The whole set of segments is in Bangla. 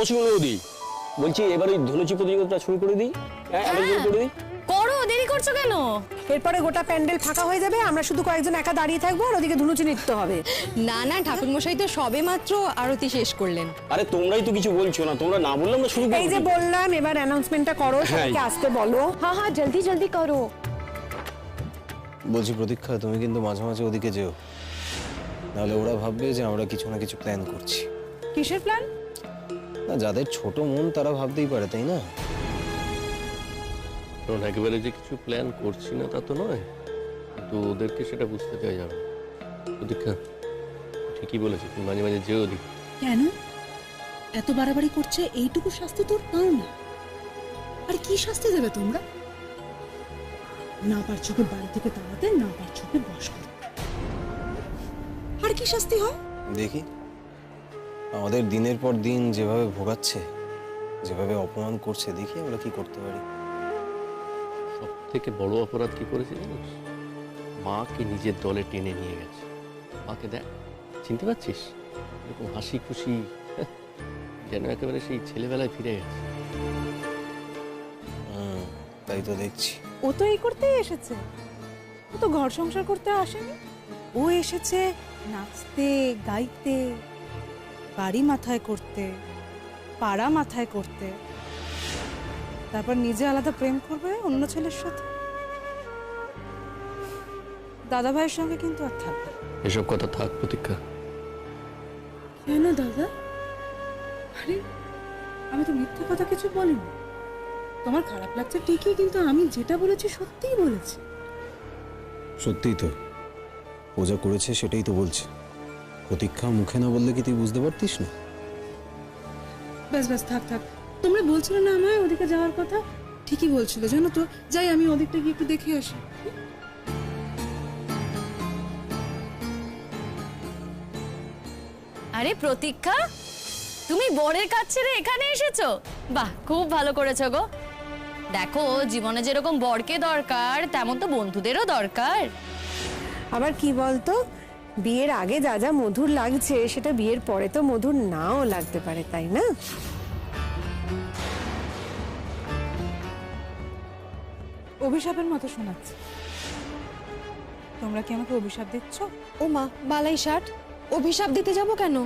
শুনুন বৌদি, বলছি এবার ওই ধনুচি প্রতিযোগিতা শুরু করে দিই। হ্যাঁ, করে দিই। করো, দেরি করছো কেন? এরপরে গোটা প্যান্ডেল ফাঁকা হয়ে যাবে, আমরা শুধু কয়েকজন একা দাঁড়িয়ে থাকবো আর ওদিকে ধুনুচি নৃত্য হবে। না না, ঠাকুরমশাই তো সবে মাত্র আরতি শেষ করলেন। আরে তোমরাই তো কিছু বলছো না, তোমরা না বললাম না শুরু এই যে বললাম, এবার অ্যানাউন্সমেন্টটা করো, সবাইকে আসতে বলো। হ্যাঁ হ্যাঁ, জলদি জলদি করো। বলছি প্রতীক্ষা, তুমি কিন্তু মাঝে মাঝে ওদিকে যেও, নাহলে ওরা ভাববে যে আমরা কিছু না কিছু প্ল্যান করছি। কিসের প্ল্যান? না, যাদের ছোট মন তারা ভাবতেই পারে, তাই না? কারণ একেবারে যে কিছু প্ল্যান করছি না তা তো নয়, কিন্তু ওদেরকে সেটা বুঝতে দেওয়া যাবে। প্রতীক্ষা ঠিকই বলেছে, তুমি মাঝে মাঝে যেও দিক। কেন এত বাড়াবাড়ি করছে? এইটুকু শাস্তি তোর পাও না? আর কি শাস্তি দেবে তোমরা? না পারছো কি বাড়ি থেকে তাড়াতে, না পারছো কি বস করতে, আর কি শাস্তি হয়? দেখি আমাদের দিনের পর দিন যেভাবে ভোগাচ্ছে, যেভাবে অপমান করছে, দেখি আমরা কি করতে পারি। সব থেকে বড় অপরাধ কি করেছে জানিস? মাকে নিজের দলে টেনে নিয়ে গেছে। মাকে দেখ, চিনতে পারছিস? এরকম হাসি খুশি, যেন একেবারে সেই ছেলেবেলায় ফিরে গেছে। তাই তো দেখছি। ও তো এই করতেই এসেছে, ও তো ঘর সংসার করতে আসেনি। ও এসেছে নাচতে, গাইতে, বাড়ি মাথায় করতে, পাড়া মাথায় করতে, তারপর নিজে আলাদা প্রেম করবে অন্য ছেলের সাথে। দাদা ভাইয়ের সঙ্গে কিন্তু আর থাকবে। এসব কথা থাক প্রতীক্ষা। কেন দাদা? আরে আমি তো মিথ্যে কথা কিছু বলিনি। তোমার খারাপ লাগছে ঠিকই, কিন্তু আমি যেটা বলেছি সত্যিই বলেছি। সত্যিই তো, ও যা করেছে সেটাই তো বলছে। প্রতীক্ষা মুখে না বললে কি তুই বুঝতে পারতিস না? ব্যাস ব্যাস, থাক থাক। তোমরা বলছিলে না আমায় ওদিকে যাওয়ার কথা? ঠিকই বলছিল, জানো তো। যাই, আমি ওদিকটা গিয়ে একটু দেখে আসি। আরে প্রতীক্ষা, তুমি বরের কাছ ছেড়ে এখানে এসেছো? বাহ, খুব ভালো করেছো গো। দেখো, জীবনে যেরকম বরকে দরকার, তেমন তো বন্ধুদেরও দরকার। আবার কি বলতো, বিয়ের আগে যা যা মধুর লাগছে সেটা বিয়ের পরে তো মধুর নাও লাগতে পারে, তাই না? অভিশাপের মতো শোনাচ্ছে। তোমরা কি আমাকে অভিশাপ দিচ্ছ? ও মা, বালাই ষাট, অভিশাপ দিতে যাব কেন?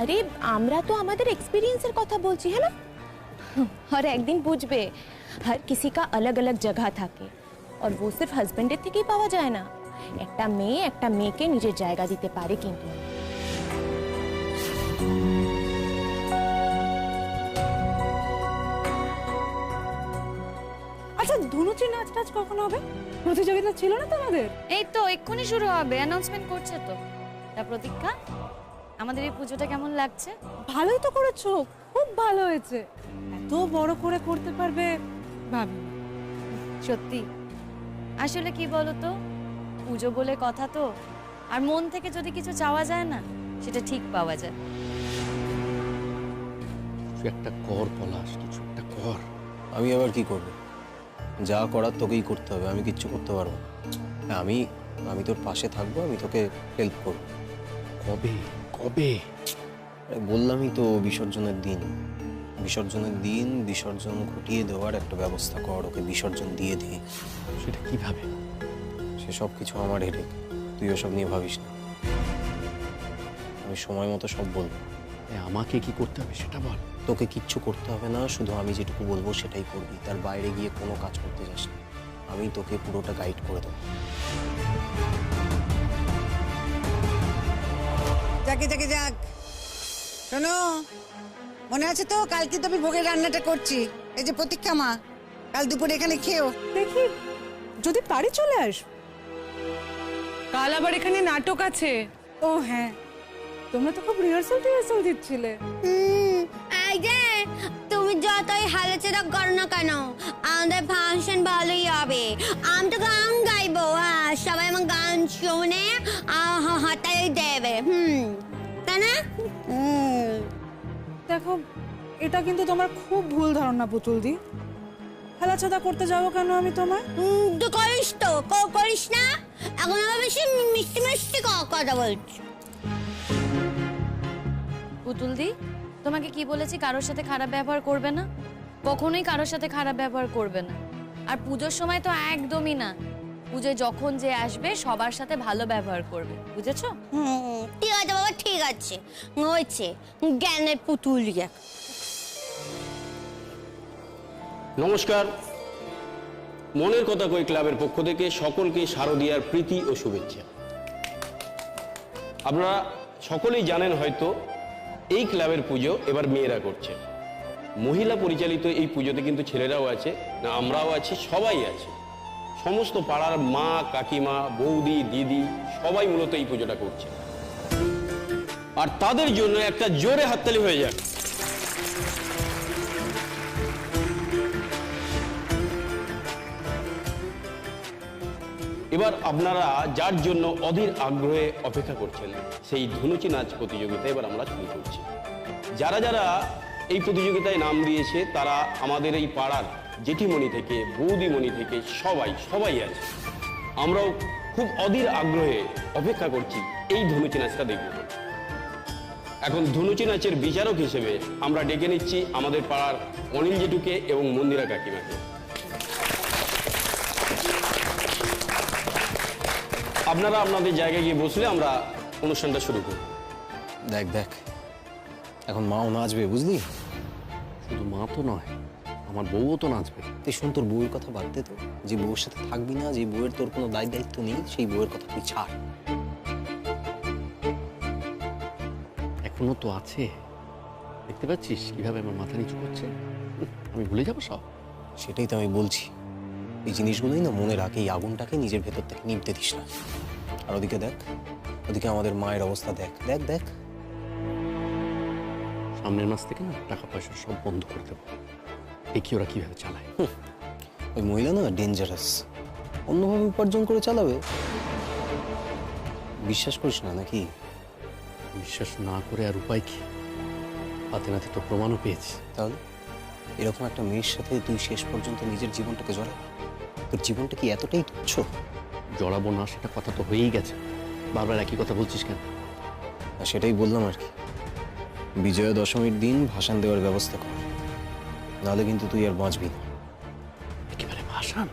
अरे আমরা তো আমাদের এক্সপেরিয়েন্সের কথা বলছি, है ना? और एक दिन বুঝবে हर किसी का अलग अलग जगह থাকে, और वो सिर्फ হাজবেন্ডের থেকেই পাওয়া যায় না। একটা মেয়েকে নিজের জায়গা দিতে পারে কিন্তু। আচ্ছা, ধনুচি নাচ টাচ কখন হবে? প্রতিযোগিতা ছিল না তোমাদের? এই তো এক্ষুনি শুরু হবে, অ্যানাউন্সমেন্ট করছে তো। তা প্রতীক্ষা, আমাদের এই পুজোটা কেমন লাগছে? ভালোই তো করেছো, খুব ভালো হয়েছে। এত বড় করে করতে পারবে ভাবি। সত্যি, আসলে কি বলতো, পুজো বলে কথা তো, আর মন থেকে যদি কিছু চাওয়া যায় না, সেটা ঠিক পাওয়া যায়। কিছু একটা কর পলাশ, কিছু একটা কর। আমি আবার কি করব? যা করার তোকেই করতে হবে, আমি কিচ্ছু করতে পারবো না। হ্যাঁ, আমি তোর পাশে থাকবো, আমি তোকে হেল্প করবো। কবে কবে? বললামই তো, বিসর্জনের দিন। বিসর্জন ঘটিয়ে দেওয়ার একটা ব্যবস্থা কর, ওকে বিসর্জন দিয়ে দিই। সেটা কিভাবে? সে সব কিছু আমার হেডেক, তুই ওসব নিয়ে ভাবিস না। আমি সময় মতো সব বলবো। আমাকে কি করতে হবে সেটা বল। তোকে কিচ্ছু করতে হবে না, শুধু আমি যেটুকু বলবো সেটাই করবি। তার বাইরে গিয়ে কোনো কাজ করতে যাস না, আমি তোকে পুরোটা গাইড করে দেবো। যাকে যাকে যাক, শোনো, মনে আছে তো কালকে তো আমি ভোগের রান্নাটা করছি। এই যে প্রতীক্ষা মা, কাল দুপুরে এখানে খেও। দেখি যদি পারি চলে আস। কাল আবার এখানে নাটক আছে। ও হ্যাঁ, তোমরা তো খুব রিহার্সাল দিচ্ছিলে। এই যে তুমি যতই হালেচেরা করো না কেন, আমাদের ফাংশন ভালোই হবে। আমি তো গান গাইবো, সবাই আমার গান শুনে হাতাই দেবে। তাই না? দেখো, এটা কিন্তু তোমার খুব ভুল ধারণা পুতুল দি। খেলাচোদা করতে যাবো কেন আমি তোমায়? তো করিস তো, করিস না। এখন আবার বেশি মিষ্টি মিষ্টি কথা বলছি। পুতুল দি, তোমাকে কি বলেছি কারোর সাথে খারাপ ব্যবহার করবে না? কখনোই কারোর সাথে খারাপ ব্যবহার করবে না। আর পুজোর সময় তো একদমই না। পুজোয় যখন যে আসবে সবার সাথে ভালো ব্যবহার করবে, বুঝেছো? ঠিক আছে বাবা, ঠিক আছে, হয়েছে জ্ঞানের পুতুল এক। নমস্কার, মনের কথা কই ক্লাবের পক্ষ থেকে সকলকে শারদীয়ার প্রীতি ও শুভেচ্ছা। আপনারা সকলেই জানেন হয়তো এই ক্লাবের পুজো এবার মেয়েরা করছে। মহিলা পরিচালিত এই পুজোতে কিন্তু ছেলেরাও আছে, না আমরাও আছি, সবাই আছে। সমস্ত পাড়ার মা, কাকিমা, বৌদি, দিদি সবাই মূলত এই পুজোটা করছে। আর তাদের জন্য একটা জোরে হাততালি হয়ে যাক। এবার আপনারা যার জন্য অধীর আগ্রহে অপেক্ষা করছেন, সেই ধুনুচি নাচ প্রতিযোগিতা এবার আমরা শুরু করছি। যারা যারা এই প্রতিযোগিতায় নাম দিয়েছে তারা আমাদের এই পাড়ার জেঠিমণি থেকে বৌদিমণি থেকে সবাই আছে। আমরাও খুব অধীর আগ্রহে অপেক্ষা করছি এই ধুনুচি নাচটা দেখব। এখন ধুনুচি নাচের বিচারক হিসেবে আমরা ডেকে নিচ্ছি আমাদের পাড়ার অনিল জেঠুকে এবং মন্দিরা কাকিমাকে। আপনারা আপনাদের জায়গায় গিয়ে বসলে আমরা অনুষ্ঠানটা শুরু করব। দেখ দেখ, এখন মাও নাচবে, বুঝলি? শুধু মা তো নয়, আমার বউও তো নাচবে। তুই শোন, তোর বউয়ের কথা বাদ দে তো। যে বউয়ের সাথে থাকবি না, যে বউয়ের তোর কোনো দায়িত্ব নেই, সেই বউয়ের কথা তুই ছাড়। এখনো তো আছে, দেখতে পাচ্ছিস কিভাবে আমার মাথা নিচু করছে? আমি ভুলে যাবো সব। সেটাই তো আমি বলছি, এই জিনিসগুলোই না মনে রাখে, এই আগুনটাকে নিজের ভেতর থেকে নিভতে দিস না। আর ওদিকে দেখ, ওদিকে আমাদের মায়ের অবস্থা দেখ দেখ দেখ। সামনের মাস থেকে না টাকা পয়সা সব বন্ধ করে দেবো। দেখি ওরা কিভাবে চালায়। ওই মহিলা না ডেঞ্জারাস, অন্যভাবে উপার্জন করে চালাবে। বিশ্বাস করিস না নাকি? বিশ্বাস না করে আর উপায় কি? হাতে নাতে তো প্রমাণও পেয়েছি। তাহলে এরকম একটা মেয়ের সাথে তুই শেষ পর্যন্ত নিজের জীবনটাকে জড়াবি? তোর জীবনটা কি এতটাই তুচ্ছ? জড়াবো না সেটা কথা তো হয়েই গেছে, বারবার একই কথা বলছিস কেন? আর সেটাই বললাম আর কি, বিজয়া দশমীর দিন ভাসান দেওয়ার ব্যবস্থা কর, নাহলে কিন্তু তুই আর বাঁচবি না। একেবারে ভাসান?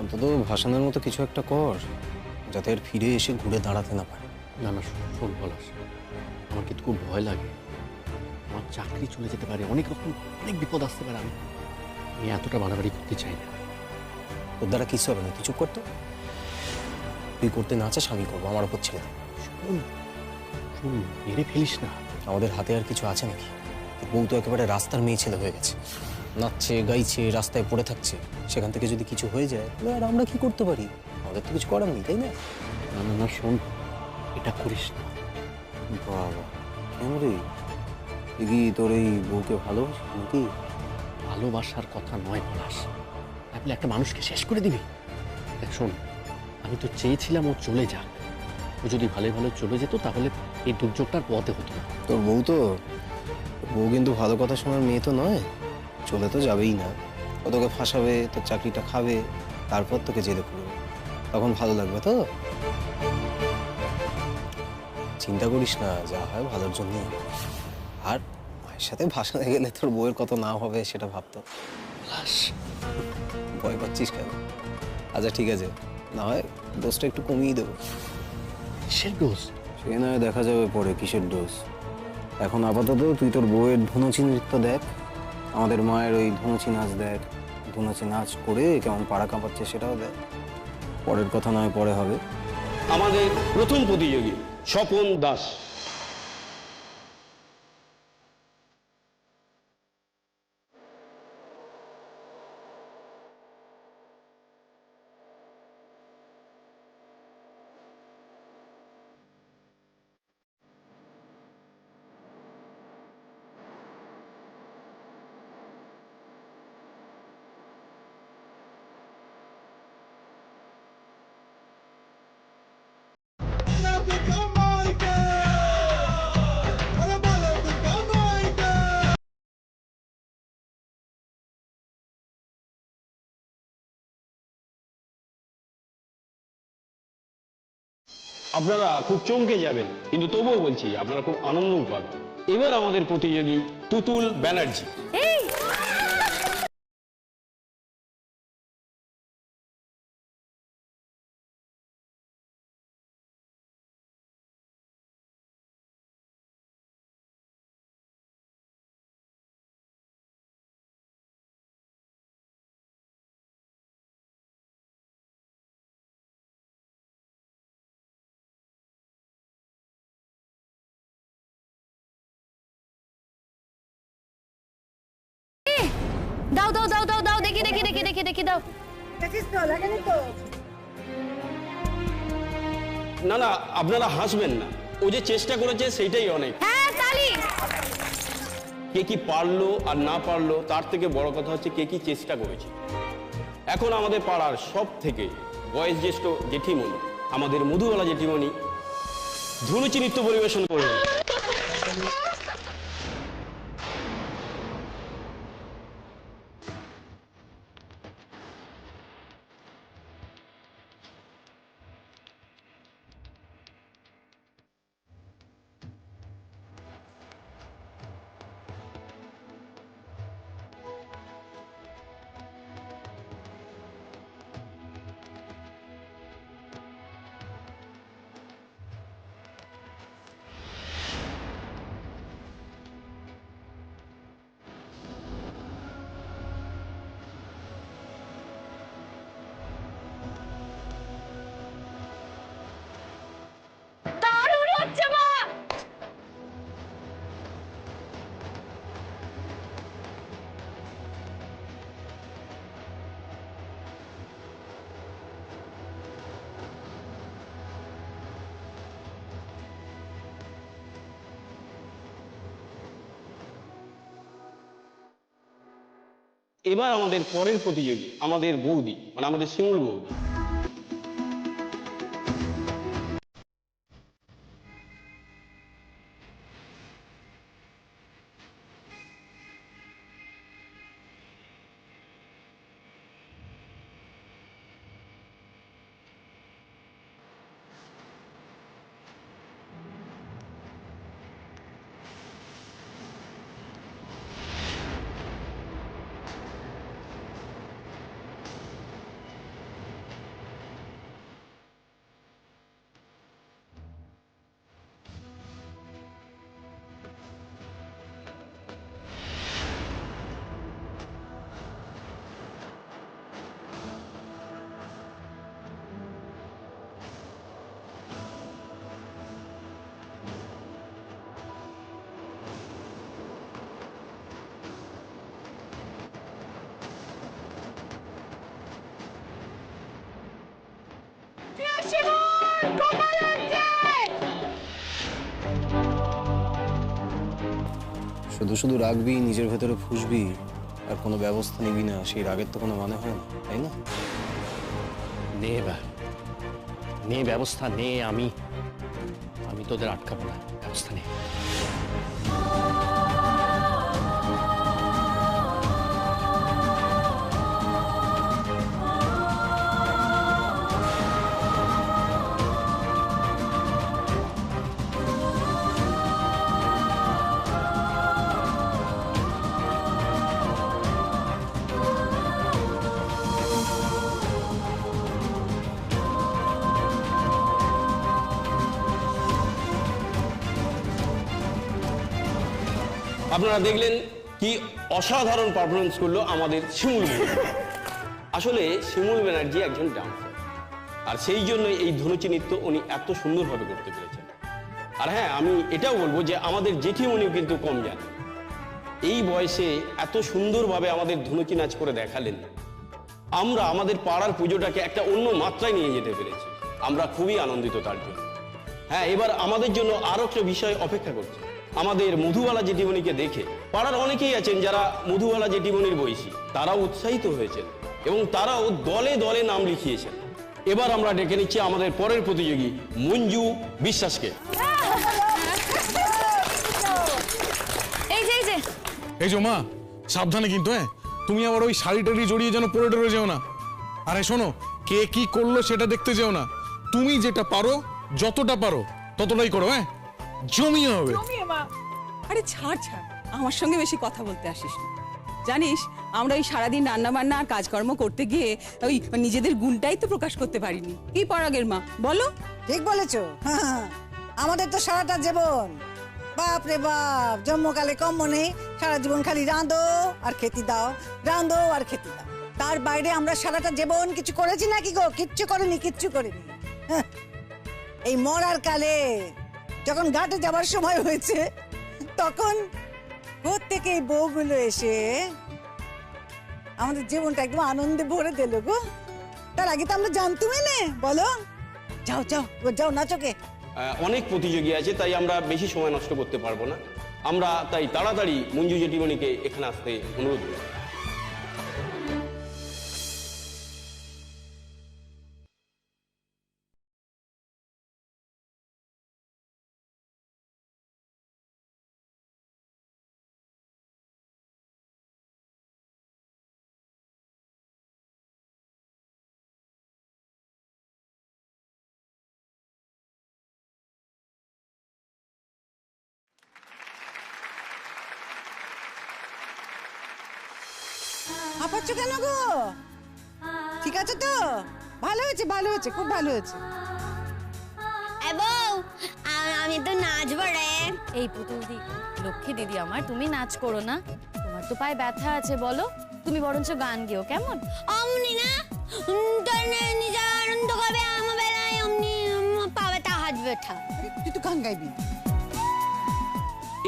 অন্তত ভাসানের মতো কিছু একটা কর, যাতে আর ফিরে এসে ঘুরে দাঁড়াতে না পারে। না না, শোন পলাশ, আমার কিন্তু খুব ভয় লাগে। আমার চাকরি চলে যেতে পারে, অনেক বিপদ আসতে পারে। আমি এতটা বাড়াবাড়ি করতে চাই না। ওর দ্বারা কিছু হবে না, তুই চুপ করতো। তুই করতে না চাস আমি করবো, আমার ওপর ছেড়ে দে। শোন, মেরে ফেলিস না। আমাদের হাতে আর কিছু আছে নাকি? বউ তো একেবারে রাস্তার মেয়ে ছেলে হয়ে গেছে, নাচছে গাইছে, রাস্তায় পড়ে থাকছে। সেখান থেকে যদি কিছু হয়ে যায় তাহলে আর আমরা কি করতে পারি? আমাদের তো কিছু করার নেই, তাই না? না না না, শোন, এটা করিস না। বাবা, কেন রে? কি তোর এই বউকে ভালোবাসিস নাকি? ভালোবাসার কথা নয় পলাশ, আপনি একটা মানুষকে শেষ করে দিবি? দেখ শোন, আমি তো চেয়েছিলাম ও চলে যাক। ও যদি ভালো ভালো চলে যেত তাহলে এই দুর্যোগটার পথে হতো না। তোর বউ কিন্তু ভালো কথা শোনার মেয়ে তো নয়। চলে তো যাবেই না, ও তোকে ফাঁসাবে, তোর চাকরিটা খাবে, তারপর তোকে জেলে পুরবে। তখন ভালো লাগবে তো? চিন্তা করিস না, যা হয় ভালোর জন্যই হবে। আর মায়ের সাথে ভাসানে গেলে তোর বউয়ের কত না হবে সেটা ভাবতো। ভয় পাচ্ছিস কেন? আচ্ছা ঠিক আছে, না হয় ডোজটা একটু কমিয়ে দেবো। কিসের ডোজ? সে নয় দেখা যাবে পরে কিসের ডোজ। এখন আপাতত তুই তোর বউয়ের ধুনুচি নৃত্য দেখ, আমাদের মায়ের ওই ধুনুচি নাচ দেখ। ধুনুচি নাচ করে কেমন পাড়া কাঁপাচ্ছে সেটাও দেখ। পরের কথা নয় পরে হবে। আমাদের প্রথম প্রতিযোগী স্বপন দাস। আপনারা খুব চমকে যাবেন, কিন্তু তবুও বলছি আপনারা খুব আনন্দও পাবেন। এবার আমাদের প্রতিযোগী তুতুল ব্যানার্জি। এই দাও দাও দাও দাও দাও, দেখি দেখি দেখি দেখি দেখি দাও। না না, আপনারা হাসবেন না, ও যে চেষ্টা করেছে সেইটাই অনেক। হ্যাঁ তালি। কে কি পারলো আর না পারলো তার থেকে বড় কথা হচ্ছে কে কি চেষ্টা করেছে। এখন আমাদের পাড়ার সব থেকে বয়োজ্যেষ্ঠ জেঠিমণি, আমাদের মধুবালা জেঠিমণি ধুনুচি নৃত্য পরিবেশন করবেন। দারুণ হচ্ছে মা। এবার আমাদের পরের প্রতিযোগী আমাদের বৌদি, মানে আমাদের শিমুল বৌদি। শুধু শুধু রাখবি, নিজের ভেতরে ফুসবি আর কোনো ব্যবস্থা নিবি না, সেই রাগের তো কোনো মানে হয় না, তাই না? নে এবার, নে ব্যবস্থা নে। আমি তোদের আটকাবো না, ব্যবস্থা নে। আপনারা দেখলেন কি অসাধারণ পারফরমেন্স করলো আমাদের শিমুল বৌদি। আসলে শিমুল ব্যানার্জি একজন ডান্সার, আর সেই জন্য এই ধনুচি নৃত্য উনি এত সুন্দরভাবে করতে পেরেছেন। আর হ্যাঁ, আমি এটাও বলবো যে আমাদের জেঠিমণিও কিন্তু কম জানেন। এই বয়সে এত সুন্দরভাবে আমাদের ধনুচি নাচ করে দেখালেন। আমরা আমাদের পাড়ার পুজোটাকে একটা অন্য মাত্রায় নিয়ে যেতে পেরেছি, আমরা খুবই আনন্দিত তার জন্য। হ্যাঁ, এবার আমাদের জন্য আরো একটা বিষয় অপেক্ষা করছে। আমাদের মধুবালা জেঠিমণিকে দেখে পাড়ার অনেকেই আছেন যারা মধুবালা জেঠিমণির বয়সী, তারাও উৎসাহিত হয়েছেন এবং তারাও দলে দলে নাম লিখিয়েছেন। এবার আমরা ডেকে নিচ্ছি আমাদের পরের প্রতিযোগী মঞ্জু বিশ্বাসকে। এই যে মা, সাবধানে কিন্তু, হ্যাঁ তুমি আবার ওই শাড়ি টাড়ি জড়িয়ে যেন পরে টরে যেও না। আরে শোনো, কে কি করলো সেটা দেখতে যেও না, তুমি যেটা পারো, যতটা পারো ততটাই করো, হ্যাঁ জমিয়ে হবে। আরে ছাড় ছাড়, আমার সঙ্গে বেশি কথা বলতে আসিস না। জানিস আমরা ওই সারাদিন রান্না বান্না আর কাজকর্ম করতে গিয়ে ওই নিজেদের গুণটাই তো প্রকাশ করতে পারিনি। কি পরাগের মা বলো? ঠিক বলেছো। আমাদের তো সারাটা জীবন, বাপ রে বাপ, জন্মকালে কম মনে সারা জীবন খালি রাঁধো আর খেতে দাও, রাঁধো আর খেতে দাও। তার বাইরে আমরা সারাটা জীবন কিছু করেছি নাকি গো? কিচ্ছু করিনি, কিচ্ছু করিনি। এই মরার কালে যখন ঘাটে যাবার সময় হয়েছে, তখন প্রত্যেকে এই বউগুলো এসে আমাদের জীবনটা একদম আনন্দে ভরে দিল গো। তার আগে তো আমরা জানতুমই না। বলো, যাও যাও যাও নাচকে। অনেক প্রতিযোগী আছে, তাই আমরা বেশি সময় নষ্ট করতে পারবো না। আমরা তাই তাড়াতাড়ি মঞ্জু জেঠিমণিকে এখানে আসতে অনুরোধ করি। হাঁপাচ্ছ কেন গো? ঠিক আছে তো? ভালো হয়েছে, ভালো হয়েছে, খুব ভালো হয়েছে। এ বউ, আমি তো নাচবো রে। এই পুতুলদি, লক্ষ্মী দিদি আমার, তুমি নাচ করো না। তোমার তো পায়ে ব্যথা আছে, বলো তুমি বরঞ্চ গান গেও, কেমন? অমনি না, নিজে আনন্দ করবে, আমার বেলায় অমনি পা ব্যথা, হাত ব্যথা। তুই তো গান গাইবি।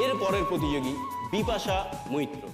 এর পরের প্রতিযোগী বিপাশা মৈত্র।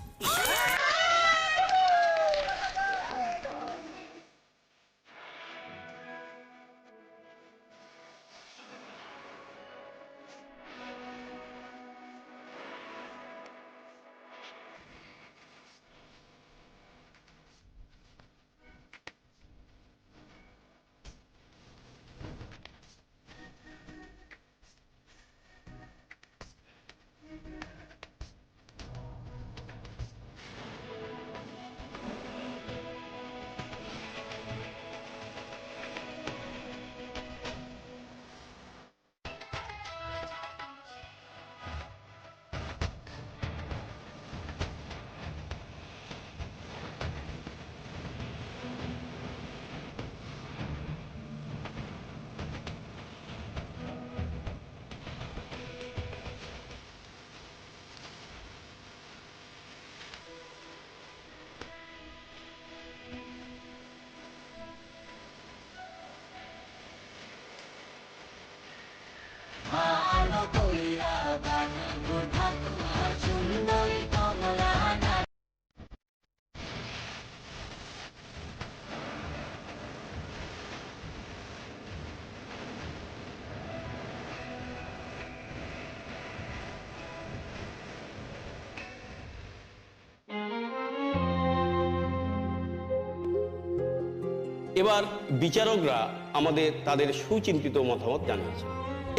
এবার বিচারকরা আমাদের তাদের সুচিন্তিত মতামত জানিয়েছে।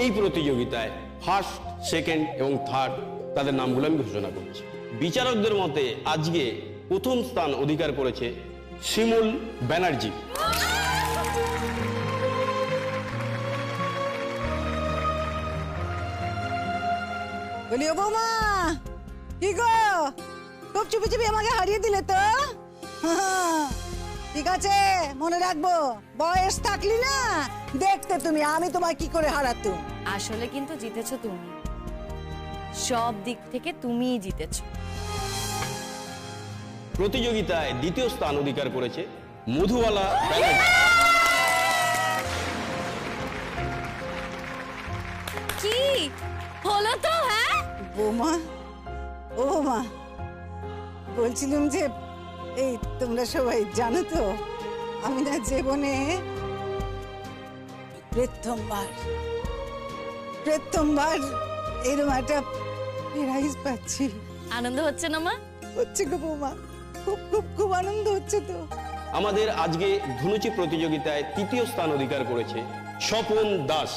এই প্রতিযোগিতায় ফার্স্ট, সেকেন্ড এবং থার্ড তাদের নামগুলো আমি ঘোষণা করছি। বিচারকদের মতে আজকে প্রথম স্থান অধিকার করেছে শিমুল ব্যানার্জি। বলিও বৌমা, কি গো, খুব চুপি চুপি আমাকে হারিয়ে দিলে তো। ঠিক আছে, মনে রাখবো, বয়স থাকলি না দেখতে তুমি আমি তোমায় কি করে হারাতুম। আসলে কিন্তু জিতেছো তুমি, সব দিক থেকে তুমিই জিতেছো। প্রতিযোগিতায় দ্বিতীয় স্থান অধিকার করেছে মধুবালা ব্যানার্জি। কি হলো তো? হ্যাঁ বৌমা, ও মা, বলছিলাম যে এই তোমরা সবাই জানো তো, আমি না জীবনে প্রথমবার এরকম একটা প্রাইজ পাচ্ছি। আনন্দ হচ্ছে না মা? হচ্ছে গো বৌমা, খুব খুব খুব আনন্দ হচ্ছে তো। আমাদের আজকে ধনুচি প্রতিযোগিতায় তৃতীয় স্থান অধিকার করেছে স্বপন দাস।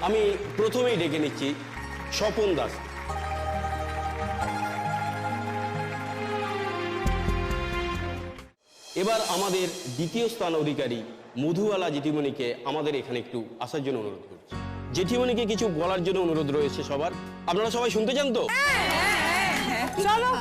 আমি প্রথমেই ডেকে নিচ্ছি স্বপন দাস। এবার আমাদের দ্বিতীয় স্থান অধিকারী মধুবালা জিটিমণিকে আমাদের এখানে একটু আসার জন্য অনুরোধ করছি। জেঠিমণিকে কিছু বলার জন্য অনুরোধ রয়েছে সবার। আপনারা সবাই শুনতে চান তো? চলো।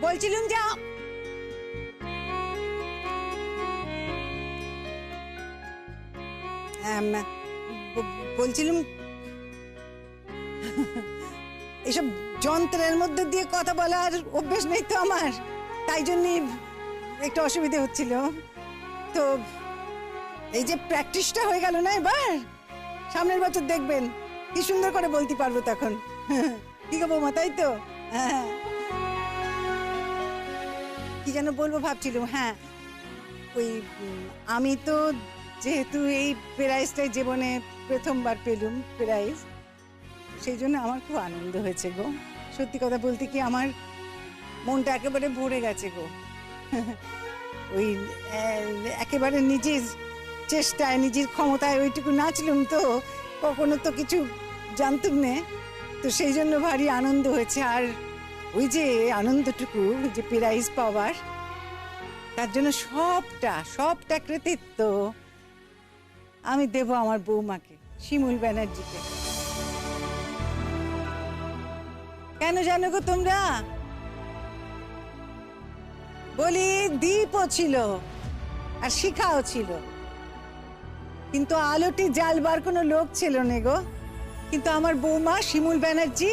বলছিলাম যা বলছিলাম এসব যন্ত্রের মধ্যে দিয়ে কথা বলার অভ্যেস নেই তো আমার, তাই জন্যই একটু অসুবিধে হচ্ছিল। তো এই যে প্র্যাকটিসটা হয়ে গেল না, এবার সামনের বছর দেখবেন কি সুন্দর করে বলতে পারবো তখন। কি গো বৌমা, তাই তো? হ্যাঁ, কি যেন বলবো ভাবছিলাম। হ্যাঁ, ওই আমি তো যেহেতু এই প্রাইজটাই জীবনে প্রথমবার পেলুম প্রাইজ, সেই জন্য আমার খুব আনন্দ হয়েছে গো। সত্যি কথা বলতে কি আমার মনটা একেবারে ভরে গেছে গো। ওই একেবারে নিজের চেষ্টায় নিজের ক্ষমতায় ওইটুকু নাচলুম তো, কখনো তো কিছু জানতুম না, তো সেই জন্য ভারী আনন্দ হয়েছে। আর ওই যে আনন্দটুকু যে প্রাইজ পাওয়ার, তার জন্য সবটা কৃতিত্ব আমি দেব আমার বৌমাকে, শিমুল ব্যানার্জিকে। কেন জানো গো তোমরা? বলি দীপও ছিল আর শিখাও ছিল, কিন্তু আলোটি জ্বালবার কোনো লোক ছিল না গো। কিন্তু আমার বৌমা শিমুল ব্যানার্জি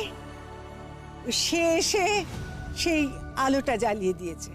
সে এসে সেই আলোটা জ্বালিয়ে দিয়েছে।